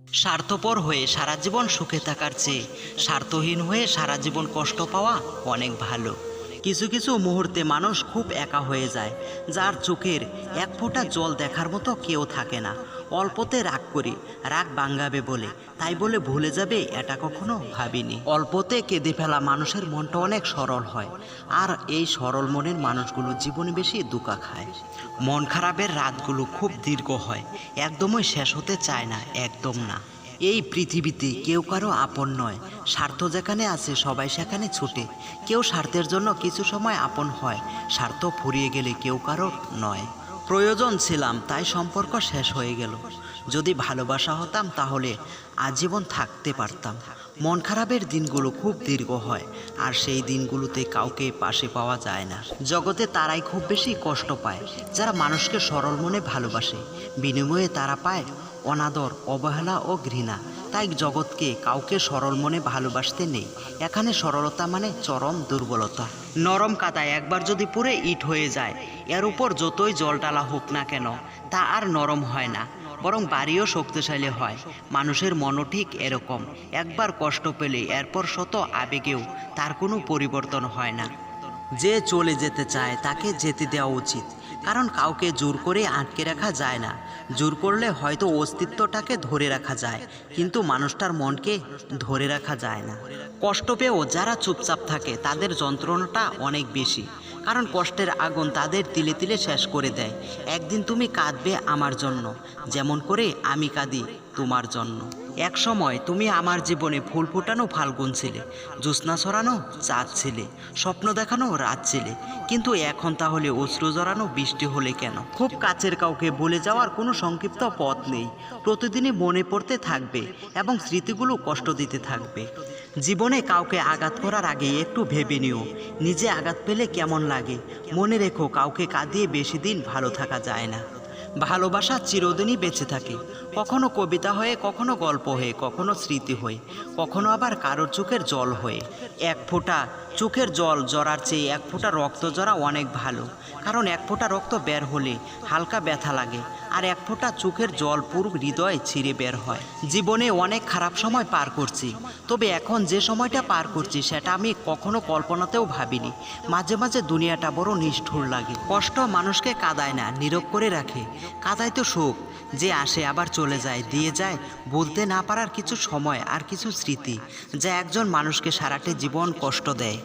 স্বার্থপর হয়ে সারা জীবন সুখে থাকার চেয়ে স্বার্থহীন হয়ে সারা জীবন কষ্ট পাওয়া অনেক ভালো। কিছু কিছু মুহূর্তে মানুষ খুব একা হয়ে যায়, যার চোখের এক ফোঁটা জল দেখার মতো কেউ থাকে না। অল্পতে রাগ করি, রাগ ভাঙাবে বলে, তাই বলে ভুলে যাবে এটা কখনো ভাবিনি। অল্পতে কেঁদে ফেলা মানুষের মনটা অনেক সরল হয়, আর এই সরল মনের মানুষগুলো জীবনে বেশি দুঃখ খায়। মন খারাপের রাতগুলো খুব দীর্ঘ হয়, একদমই শেষ হতে চায় না, একদম না। এই পৃথিবীতে কেউ কারো আপন নয়, স্বার্থ যেখানে আছে সবাই সেখানে ছুটে। কেউ স্বার্থের জন্য কিছু সময় আপন হয়, স্বার্থ ফুরিয়ে গেলে কেউ কারোর নয়। প্রয়োজন ছিলাম তাই সম্পর্ক শেষ হয়ে গেল, যদি ভালোবাসা হতাম তাহলে আজীবন থাকতে পারতাম। মন খারাপের দিনগুলো খুব দীর্ঘ হয়, আর সেই দিনগুলোতে কাউকে পাশে পাওয়া যায় না। জগতে তারাই খুব বেশি কষ্ট পায় যারা মানুষকে সরল মনে ভালোবাসে, বিনিময়ে তারা পায় অনাদর, অবহেলা ও ঘৃণা। তাই জগৎকে কাউকে সরল মনে ভালোবাসতে নেই, এখানে সরলতা মানে চরম দুর্বলতা। নরম কাদায় একবার যদি পুরে ইট হয়ে যায়, এর উপর যতই জল ডালা হোক না কেন তা আর নরম হয় না, বরং বাড়িও শক্তিশালী হয়। মানুষের মনও ঠিক এরকম, একবার কষ্ট পেলে এরপর শত আবেগেও তার কোনো পরিবর্তন হয় না। যে চলে যেতে চায় তাকে যেতে দেওয়া উচিত, কারণ কাউকে জোর করে আটকে রাখা যায় না। জোর করলে হয়তো অস্তিত্বটাকে ধরে রাখা যায়, কিন্তু মানুষটার মনকে ধরে রাখা যায় না। কষ্ট পেয়েও যারা চুপচাপ থাকে তাদের যন্ত্রণাটা অনেক বেশি, কারণ কষ্টের আগুন তাদের তিলে তিলে শেষ করে দেয়। একদিন তুমি কাঁদবে আমার জন্য, যেমন করে আমি কাঁদি তোমার জন্য। এক সময় তুমি আমার জীবনে ফুল ফোটানো ফাল্গুন ছিলে, জ্যোৎস্না ছড়ানো চাঁদ ছিলে, স্বপ্ন দেখানো রাত ছিলে, কিন্তু এখন তাহলে অশ্রু জড়ানো বৃষ্টি হলে কেন? খুব কাছের কাউকে ভুলে যাওয়ার কোনো সংক্ষিপ্ত পথ নেই, প্রতিদিনই মনে পড়তে থাকবে এবং স্মৃতিগুলো কষ্ট দিতে থাকবে। জীবনে কাউকে আঘাত করার আগে একটু ভেবে নিও, নিজে আঘাত পেলে কেমন লাগে। মনে রেখো, কাউকে কাঁদিয়ে বেশি দিন ভালো থাকা যায় না। ভালোবাসা চিরদিনই বেঁচে থাকে, কখনো কবিতা হয়ে, কখনো গল্প হয়ে, কখনো স্মৃতি হয়ে, কখনো আবার কারোর চোখের জল হয়ে। এক ফোঁটা চোখের জল জড়ার চেয়ে এক ফোঁটা রক্ত জড়া অনেক ভালো, কারণ এক ফোঁটা রক্ত বের হলে হালকা ব্যথা লাগে, আর এক ফোঁটা চোখের জল পুরো হৃদয় ছিঁড়ে বের হয়। জীবনে অনেক খারাপ সময় পার করছি, তবে এখন যে সময়টা পার করছি সেটা আমি কখনো কল্পনাতেও ভাবিনি। মাঝে মাঝে দুনিয়াটা বড় নিষ্ঠুর লাগে। কষ্ট মানুষকে কাঁদায় না, নীরব করে রাখে। কাঁদায় তো সুখ, যে আসে আবার চলে যায়, দিয়ে যায় বলতে না পারার কিছু সময় আর কিছু স্মৃতি, যা একজন মানুষকে সারাটে জীবন কষ্ট দেয়।